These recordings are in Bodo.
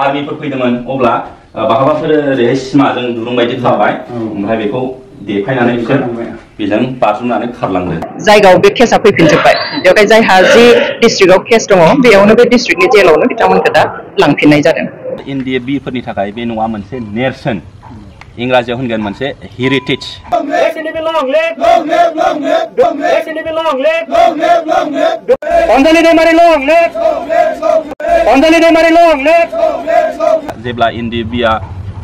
आर्मिफोर फैदोंमोन अब्ला बाहाबाफोर ओरैहाय सिमाजों दुरुं बायदि खाबाय ओमफ्राय बेखौ देफायनानै बिसोर बेजों बाज्रुमनानै खारलांदों। जायगायाव बे केसआ फैफिनजोब्बाय बेवहाय जायहा जि डिस्ट्रिक्टआव केस दङ बेयावनो बे डिस्ट्रिक्टनि जेलावनो बिथांमोनखौ दा लांफिननाय जादों। NDFB फोरनि थाखाय बे न'आ मोनसे नेरसोन, इंराजियाव होनगोन मोनसे हेरिटेज। जेब्ला NDFB आ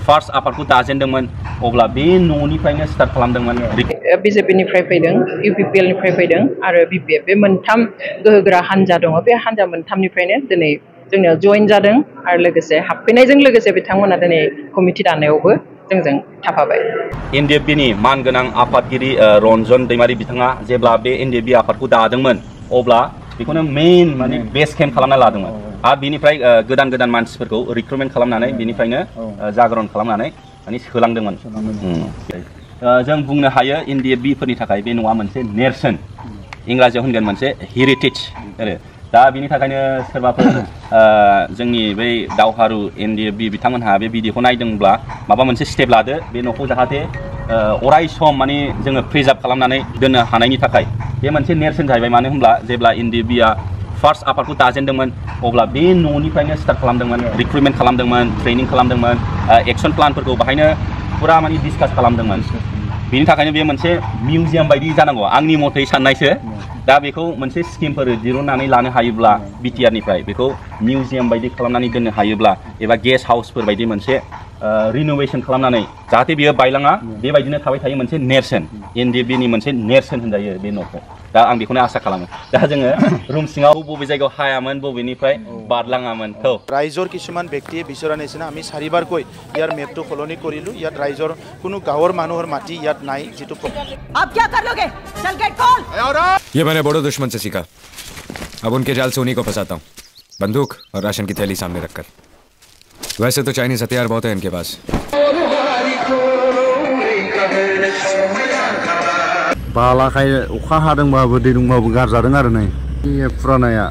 फार्स्ट आफादखौ दाजेनदोंमोन अब्ला बे न'निफ्रायनो स्टार्ट खालामदोंमोन। BJP-निफ्राय फैदों, UPPL-निफ्राय फैदों आरो BPF बे मोनथाम गोहोगोरा हान्जा दङ। बे हान्जा मोनथामनिफ्रायनो दिनै जोंनियाव जइन जादों आरो लोगोसे हाबफैनायजों लोगोसे बिथांमोना दिनै कमिटि दानायावबो जोंजों थाफाबाय। NDFB-नि मानगोनां आफादगिरि रन्जन दैमारि बिथाङा जेब्ला बे NDFB आफादखौ दादोंमोन अब्ला बेखौनो मेइन माने बेस केम्प खालामना लादोंमोन आरो बिनिफ्राय गोदान गोदान मानसिफोरखौ रिक्रुटमेन्ट खालामनानै बिनिफ्रायनो जागरण खालामनानै माने सोलांदोंमोन। जों बुंनो हायो NDFB फोरनि थाखाय बे न'आ मोनसे नेरसोन, इंराजियाव होनगोन मोनसे हेरिटेज आरो दा बिनि थाखायनो सोरबाफोर जोंनि बै दावहारु NDFB बिथांमोनहा बे भिडिअखौ नायदोंब्ला माबा मोनसे स्टेप लादो बे न'खौ जाहाथे अराय सम माने जोङो प्रिजार्भ खालामनानै दोननो हानायनि थाखाय। बे मोनसे नेरसोन जाहैबाय, मानो होनब्ला जेब्ला NDFB आ फार्स्ट आफादखौ दाजेनदोंमोन अब्ला बे न'निफ्रायनो स्टार्ट खालामदोंमोन, रिक्रुटमेन्ट खालामदोंमोन, ट्रेनिं खालामदोंमोन, एक्सन प्लानफोरखौ बाहायनो फुरा माने डिसकास खालामदोंमोन। बिनि थाखायनो बे मोनसे मिउजियाम बायदि जानांगौ आंनि मथै साननायसो। दा बेखौ मोनसे स्किमफोर दिरुननानै लानो हायोब्ला BTR-निफ्राय बेखौ मिउजियाम बायदि खालामनानै दोननो हायोब्ला एबा गेस्ट हाउसफोर बायदि मोनसे रिन'भेसन खालामनानै जाहाथे बियो बायलाङा बेबायदिनो थाबाय थायो, मोनसे नेरसोन NDFB-नि मोनसे नेरसोन होनजायो बे न'खौ। दा आं बेखौनो आसा खालामो। दा जोङो रुम सिङाव बबे जायगायाव हायामोन बबेनिफ्राय बारलाङामोन। राइजर किसुमान व्यक्तिये बिचरा निचिना आमी चारिबारকৈ ইয়াৰ মেপটো সলনি কৰিলো। ইয়াত ৰাইজৰ কোনো গাঁৱৰ মানুহৰ মাটি ইয়াত নাই। जितु अब क्या कर लोगे? चल गेट खोल। ये मैंने बड़ो दुश्मन से सीखा। अब उनके जाल से उन्हीं को फंसाता हूँ, बंदूक और राशन की थैली सामने रखकर। वैसे तो चाइनीज हथियार बहुत है इनके पास। बालाखाय अखा हादोंबाबो दै दंबाबो गारजादों आरो नै फुरानाया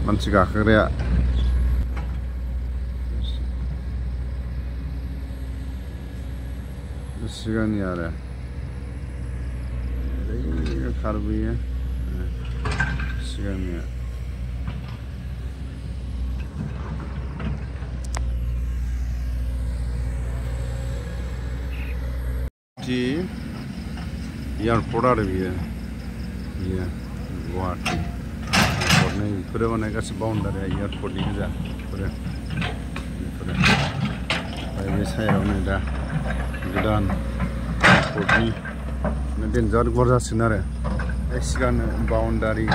मानसि गाखोग्राया। सिगांनि आरो खारबोयो सिगांनिया। एयारपर्ट आरो बियो गुवाहाटी एयारपर्ट नै बेफोरो माने गासै बाउन्डारिया एयारपर्टनि गोजा बेफोरो ओमफ्राय बे साइडआव नै दा गोदान एयारपर्टनि डेन्जार गुवार जासिगोन आरो सिगां बाउन्डारि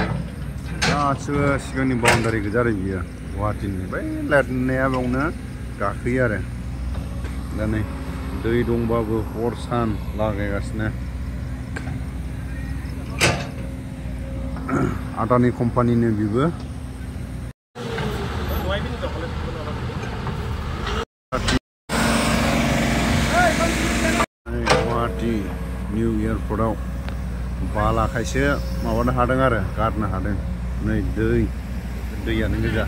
गासिबो सिगांनि बाउन्डारि गोजा आरो बियो गुवाहाटीनि बै लाइटनाया बेयावनो गाखोयो आरो दा नै दै दंबाबो हर सान लागायगासिनो। आदानि कम्पानिनो बेबो। गुवाहाटी निउ एयारपर्टआव बालाखायसो माबानो हादों आरो गारनो हादों। नै दैयानो गोजा।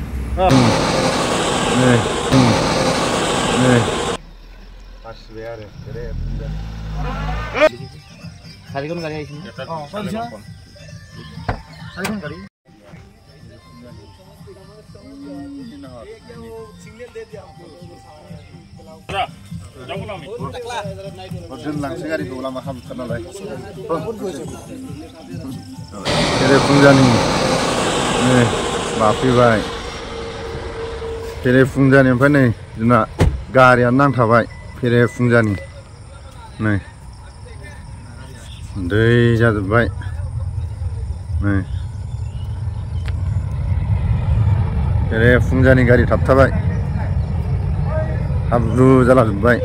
गासिबो आरो सारिखौनो गारि आइसिन सारिखौनो गारि दोनलांसै गारिखौ लामा हाबथार नालाय। फेरेफुंजानि बाफैबाय। फेरेफुंजानि ओमफ्राय नै जोंना गारियानो नांथाबाय फेरेफुंजानि। नै दै जाजोब्बाय। नै फेरेफुंजानि गारि थाबथाबाय, हाब्रु जालाजोब्बाय।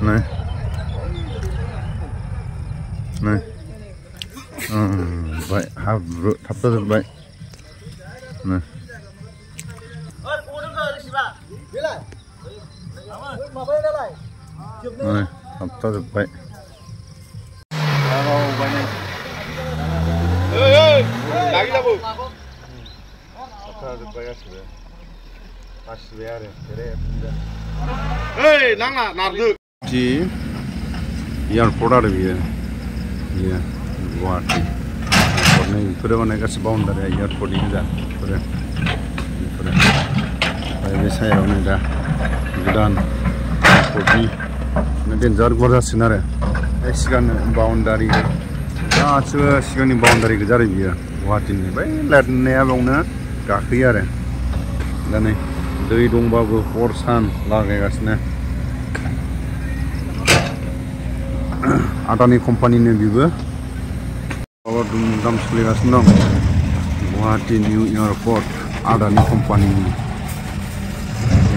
नै हाब्रु थाबथाजोब्बाय। नै थाबथाजोब्बाय। थाबथाजोब्बाय गासिबो। गासिबो आरो ओइ नाङा नारदो जि एयारपर्ट आरो बियो गुवाहाटी एयारपर्टनि बेफोरो माने गासिबो बाउन्डारिया एयारपर्टनि गोजा बेफोरो ओमफ्राय बे सायाव नै दा गोदान एयारपर्टनि डेन्जार गुवार जासिगोन आरो सिगां बाउन्डारि गासिबो सिगांनि बाउन्डारि गोजा आरो बियो गुवाहाटीनि बै लेरनाया बेयावनो गाखोयो आरो दा नै दै दंबाबो हर सान लागायगासिनो आदानि कम्पानिनो बेबो माबा दुमदाम सोलिगासिनो दं गुवाहाटी निउ एयारपर्ट आदानि कम्पानिनि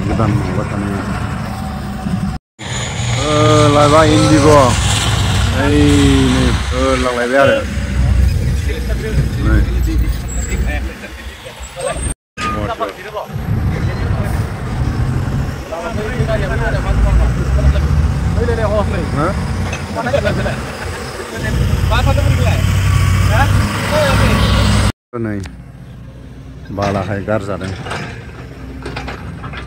गोदान माबा थानाया लायबाय इन्डिग' ओइ नै लांलायबाय आरो नै बालाहाय गारजादों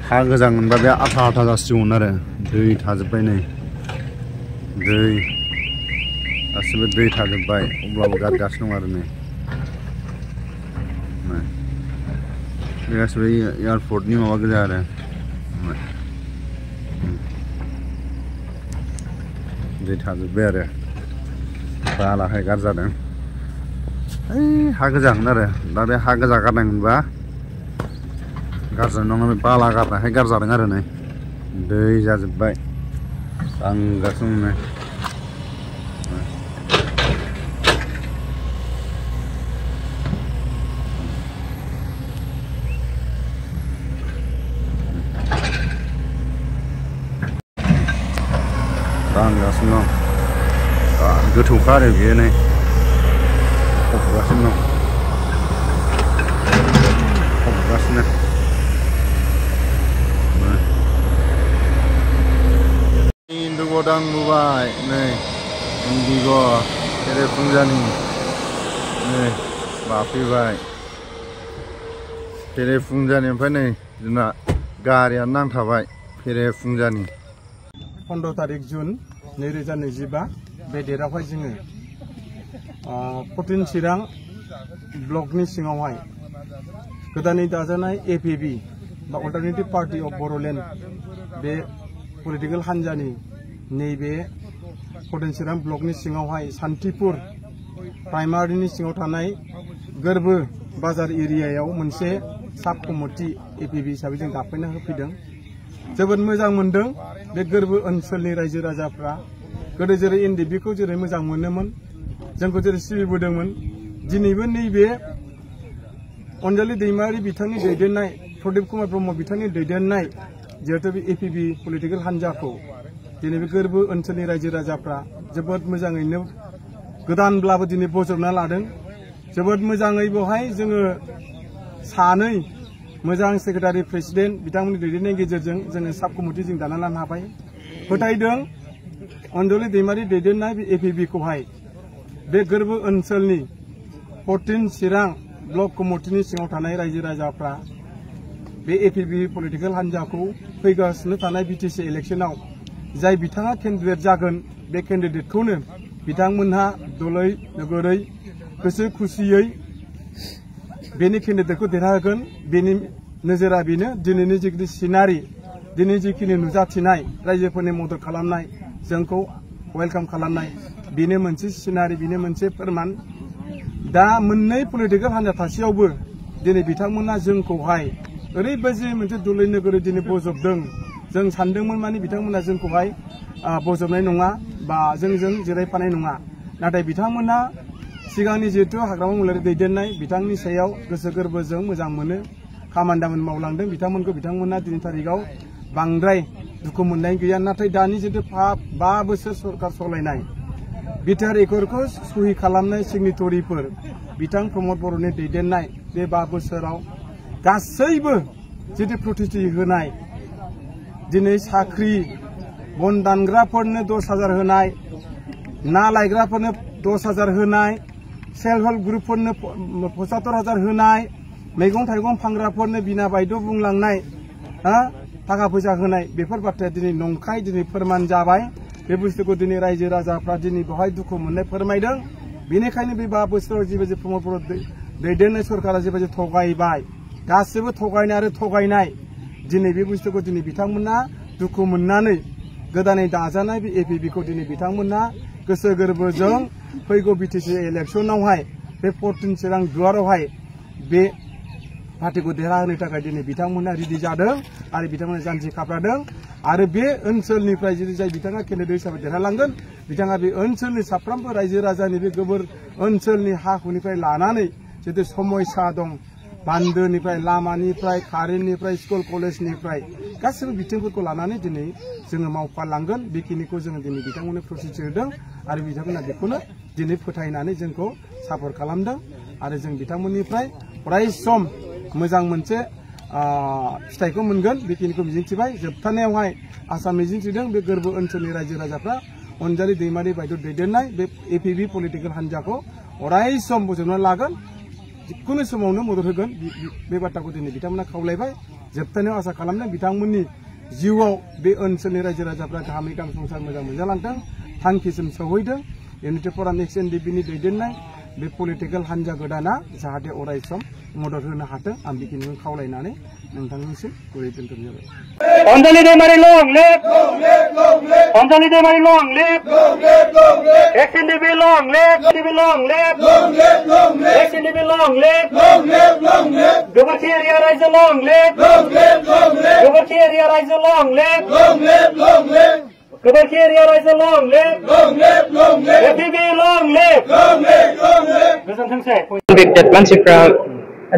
हा गोजां मोनबा बे आथा आथा जासिगौमोन आरो दै थाजोब्बाय नै दै गासिबो दै थाजोब्बाय अब्लाबो गारगासिनो दं आरो नै बे गासिबो एयारपर्टनि माबा गोजा आरो दै थाजोब्बाय आरो बालाहाय गारजादों ओइ हा गोजामोन आरो दा बे हा गोजा गारनाय मोनबा गारजानाय नङा बे बाला गारनायखाय गारजादों आरो नै दै जाजोब्बाय गांगासिनो नै गांगासिनो दं गोथौखा आरो बेयो नै फबगासिनो इन्डिग' दांबोबाय नै इन्डिग' फेरेफुंजानि नै बाफैबाय फेरेफुंजानि ओमफ्राय नै जोंना गारिया नांथाबाय फेरेफुंजानि 15 तारिख जुन 2025 बे डेटआवहाय जोङो 14 चिरां ब्लकनि सिङावहाय गोदानै दाजानाय APB बा अल्टारनेटिभ पार्टी अफ बर'लेण्ड बे पलिटिकेल हान्जानि नैबे 14 चिरां ब्लकनि सिङावहाय सान्तिपुर प्राइमारिनि सिङाव थानाय गोरबो बाजार एरियायाव मोनसे साब कमिटि APB हिसाबै जों दाफैना होफैदों जोबोद मोजां मोनदों बे गोरबो ओनसोलनि रायजो राजाफ्रा गोदो जेरै NDB-खौ जेरै मोजां मोनोमोन जोंखौ जेरै सिबिबोदोंमोन दिनैबो नैबे अनजालि दैमारि बिथांनि दैदेननाय प्रदीप कुमार ब्रह्म बिथांनि दैदेननाय जिहेतु बे APB पलिटिकेल हान्जाखौ दिनै बे गोरबो ओनसोलनि रायजो राजाफ्रा जोबोद मोजाङैनो गोदानब्लाबो दिनै बजबना लादों जोबोद मोजाङै बेवहाय जोङो सानै मोजां सेक्रेटारि प्रेसिडेन्ट बिथांमोननि दैदेननायनि गेजेरजों जोङो साब कमिटि जों दाना लानो हाबाय फोथायदों अनजालि दैमारि दैदेननाय बे APB-खौहाय बे गोरबो ओनसोलनि 14 चिरां ब्लक कमिटिनि सिङाव थानाय रायजो राजाफ्रा बे APB पलिटिकेल हान्जाखौ फैगासिनो थानाय BTC इलेक्शनाव जाय बिथाङा केन्डिडेट जागोन बे केन्डिडेटखौनो बिथांमोनहा दलै नोगोरै गोसो खुसियै बेनि केन्डिडेटखौ देरहागोन बेनि नोजोरा बेनो दिनैनि जिखिनि सिनारि दिनै जिखिनि नुजाथिनाय रायजोफोरनि मदद खालामनाय जोंखौ वेलकाम खालामनाय बेनो मोनसे सिनारि बेनो मोनसे फोरमान दा मोननै पलिटिकेल हान्जा थासेयावबो दिनै बिथांमोना जोंखौहाय ओरैबायदि मोनसे दलै नोगोरै दिनै बजबदों जों सानदोंमोन माने बिथांमोना जोंखौहाय बजबनाय नङा बा जोंजों जिरायफानाय नङा नाथाय बिथांमोना सिगांनि जिहेतु हाग्रामा महिलारि दैदेननाय बिथांनि सायाव गोसो गोरबोजों मोजां मोनो खामानि दामानि मावलांदों बिथांमोना दिनै थारिखआव बांद्राय दुखु मोननाय गैया नाथाय दानि जितु 5 बोसोर सरकार सालायनाय बिटिआर एकर्डखौ सहि खालामनाय सिगनेटरिफोर बिथां प्रमद बर'नि दैदेननाय बे 5 बोसोराव गासैबो जितु प्रतिश्रुति होनाय दिनै साख्रि बन दानग्राफोरनो 10,000 होनाय ना लायग्राफोरनो 10,000 होनाय सेल्फ हेल्प ग्रुपफोरनो 75,000 होनाय मैगं थाइगं फानग्राफोरनो बिना बायद' बुंलांनाय थाखा फैसा होनाय बेफोर बाथ्राया दिनै नंखाय दिनै फोरमान जाबाय बे बुस्थुखौ दिनै रायजो राजाफ्रा दिनै बेवहाय दुखु मोननाय फोरमायदों बेनिखायनो बे 5 बोसोराव जिबायदि प्रमद बर' दैदेननाय सरकारा जिबायदि थगायबाय गासिबो थगायनाय आरो थगायनाय दिनै बे बुस्थुखौ दिनै बिथांमोना दुखु मोननानै गोदानै दाजानाय बे एपिबिखौ दिनै बिथांमोना गोसो गोरबोजों फैगौ बिटिसि इलेक्सनावहाय बे 14 चिरां दुवारावहाय बे पार्टीखौ देरहाहोनो थाखाय दिनै बिथांमोना रेडि जादों आरो बिथांमोना जानजि खाफ्रादों आरो बे ओनसोलनिफ्राय जुदि जाय बिथाङा केन्डिडेट हिसाबै देरहालांगोन बिथाङा बे ओनसोलनि साफ्रोमबो रायजो राजानि बे गोबोर ओनसोलनि हा हुनिफ्राय लानानै जितु समस्या दं बान्दोनिफ्राय लामानिफ्राय कारेन्टनिफ्राय स्कुल कलेजनिफ्राय गासैबो बिथिंफोरखौ लानानै दिनै जोङो मावफालांगोन बेखिनिखौ जोङो दिनै बिथांमोननो प्रतिश्रुति होदों आरो बिथांमोना बेखौनो दिनै फोथायनानै जोंखौ सापर्ट खालामदों आरो जों बिथांमोननिफ्राय अरायसम मोजां मोनसे फिथाइखौ मोनगोन बेखिनिखौ मिजिंथिबाय जोबथानायावहाय आसा मिजिंथिदों बे गोरबो ओनसोलनि रायजो राजाफ्रा अनजालि दैमारि बायद' दैदेननाय बे एपिबि पलिटिकेल हान्जाखौ अरायसम बोजबना लागोन जिखुनु समावनो मदद होगोन बे बाथ्राखौ दिनै बिथांमोना खावलायबाय जोबथानायाव आसा खालामदों बिथांमोननि जिउआव बे ओनसोलनि रायजो राजाफ्रा गाहामै गाहाम संसार मोजां मोनजालांथों थांखिसिम सौहैदों इउनिटि फराम एक्सएनडिपिनि दैदेननाय बे पलिटिकेल हान्जा गोदाना जाहाथे अरायसम मदद होनो हाथों आं बेखिनिखौ खावलायनानै नोंथांनिसिम गुरै दोनथ'नाय जाबाय अनजालि दैमारि लं लिभ अनजालि दैमारि लं लिभ एक्सएनडिपि लं लिभ एक्सएनडिपि लं लिभ एक्सएनडिपि लं लिभ गोबोरखि एरिया रायजो लं लिभ गोबोरखि एरिया रायजो लं लिभ गोबोरखि एरिया रायजो लं लिभ एपिबि लं लिभ गोजोनथोंसै कनभिक्टेड मानसिफ्रा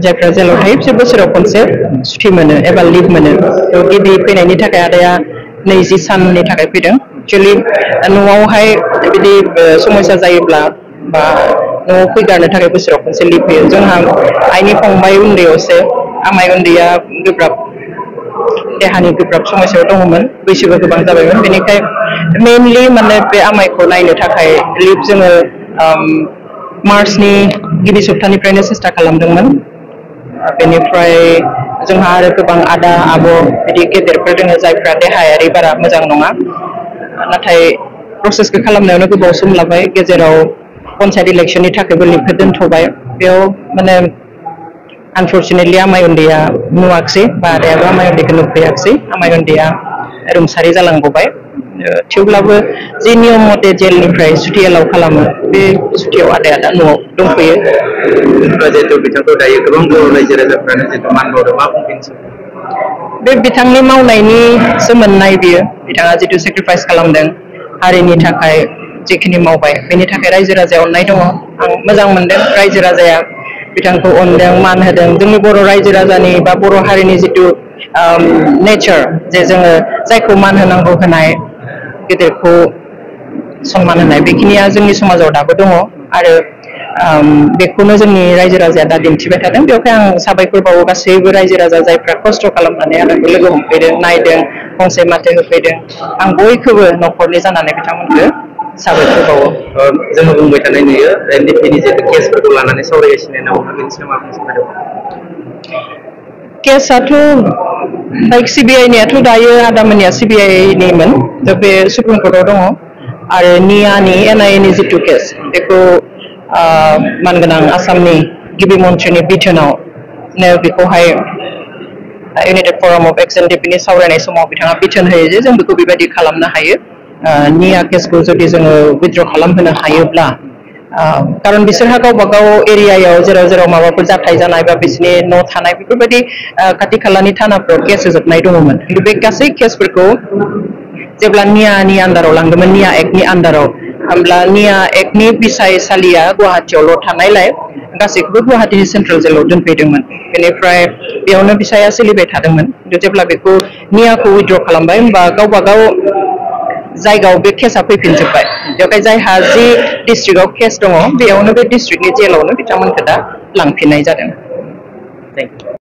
जायफ्रा जेलाव थायो बिसोर बोसोराव खनसे सुथि मोनो एबा लिभ मोनो गिबि फैनायनि थाखाय आदाया 20 साननि थाखाय फैदों एक्चुअलि न'आवहाय बिदि समस्या जायोब्ला बा न'आव फैगारनो थाखाय बोसोराव खनसे लिभ होयो जोंहा आइनि फंबाय उन्दैयावसो आमाइ उन्दैया गोब्राब देहानि गोब्राब समस्यायाव दङमोन बैसोबो गोबां जाबायमोन बेनिखायनो मेनलि माने बे आमाइखौ नायनो थाखाय लिभ जोङो मार्चनि गिबि सप्तानिफ्रायनो सेस्था खालामदोंमोन बेनिफ्राय जोंहा आरो गोबां आदा आब' बिदि गेदेरफोर दङ जायफ्रा देहायारि बारा मोजां नङा नाथाय प्रसेसखौ खालामनायावनो गोबाव सम लाबाय गेजेराव पन्सायत इलेक्सननि थाखायबो लिभखौ दोनथ'बाय बेयाव माने आनफर्चुनेटलि आमाइ उन्दैया नुवाखसै बा आदायाबो आमाइ उन्दैखौ नुफैयाखसै आमाइ उन्दैया रुंसारि जालांबाय थेवब्लाबो जे नियम मथे जेलनिफ्राय सुथि एलाउ खालामो बे सुथियाव आदाया दा न'आव दंफैयो जिहेतु बिथांखौ दायो गोबां बर' रायजो राजाफ्रानो जिहेतु मान बावदों मा बुंफिनसै बे बिथांनि मावनायनि सोमोन्दै बियो बिथाङा जितु सेक्रिफाइस खालामदों हारिनि थाखाय जिखिनि मावबाय बेनि थाखाय रायजो राजाया अननाय दङ आं मोजां मोनदों रायजो राजाया बिथांखौ अनदों मान होदों जोंनि बर' रायजो राजानि बा बर' हारिनि जितु नेचार जे जोङो जायखौ मान होनांगौ होनाय गेदेरखौ सन्मान होनाय बेखिनिया जोंनि समाजाव दाबो दङ आरो बेखौनो जोंनि रायजो राजाया दा दिन्थिबाय थादों बेवहाय आं साबायखर बावो गासैबो रायजो राजा जायफ्रा खस्थ' खालामनानै आंखौ लोगो हमफैदों नायदों फंसे माथो होफैदों आं बयखौबो न'खरनि जानानै बिथांमोनखौ साबायखर बावो जोङो बुंबाय थानाय नुयो एनडिपिनि जिहेतु केसफोरखौ लानानै सावरायगासिनो दङ बेनि सायाव मा बुंनो केसआथ' लाइक सिबिआइनियाथ' दायो आदामोननिया सिबिआइनिमोन दा बे सुप्रिम कर्टआव दङ आरो नियानि एनआइएनि जितु केस बेखौ मानगोनां आसामनि गिबि मन्थ्रिनि बिथोनाव बेखौहाय इउनाइटेड फराम अफ एक्स एनडिपिनि सावरायनाय समाव बिथाङा बिथोन होयो जे जों बेखौ बेबायदि खालामनो हायो निया केसखौ जुदि जोङो उइथड्र खालामहोनो हायोब्ला कारण बिसोरहा गावबा गाव एरियायाव जेराव जेराव माबाफोर जाथाय जानाय बा बिसोरनि न' थानाय बेफोरबायदि खाथि खालानि थानाफोराव केस होजोबनाय दङमोन खिन्थु बे गासै केसफोरखौ जेब्ला नियानि आन्दाराव लांदोंमोन निया एक्टनि आन्दाराव होमब्ला निया एक्टनि बिसायसालिया गुवाहाटियावल' थानायलाय गासैखौबो गुवाहाटिनि सेन्ट्रेल जेलाव दोनफैदोंमन बेनिफ्राय बेयावनो बिसाया सोलिबाय थादोंमोन खिन्थु जेब्ला बेखौ नियाखौ उइथड्र खालामबाय होमबा गावबा गाव जायगायाव बे केसा फैफिनजोब्बाय बेवहाय जायहा जि डिस्ट्रिक्टआव केस दङ बेयावनो बे डिस्ट्रिक्टनि जेलावनो बिथांमोनखौ दा लांफिननाय जादों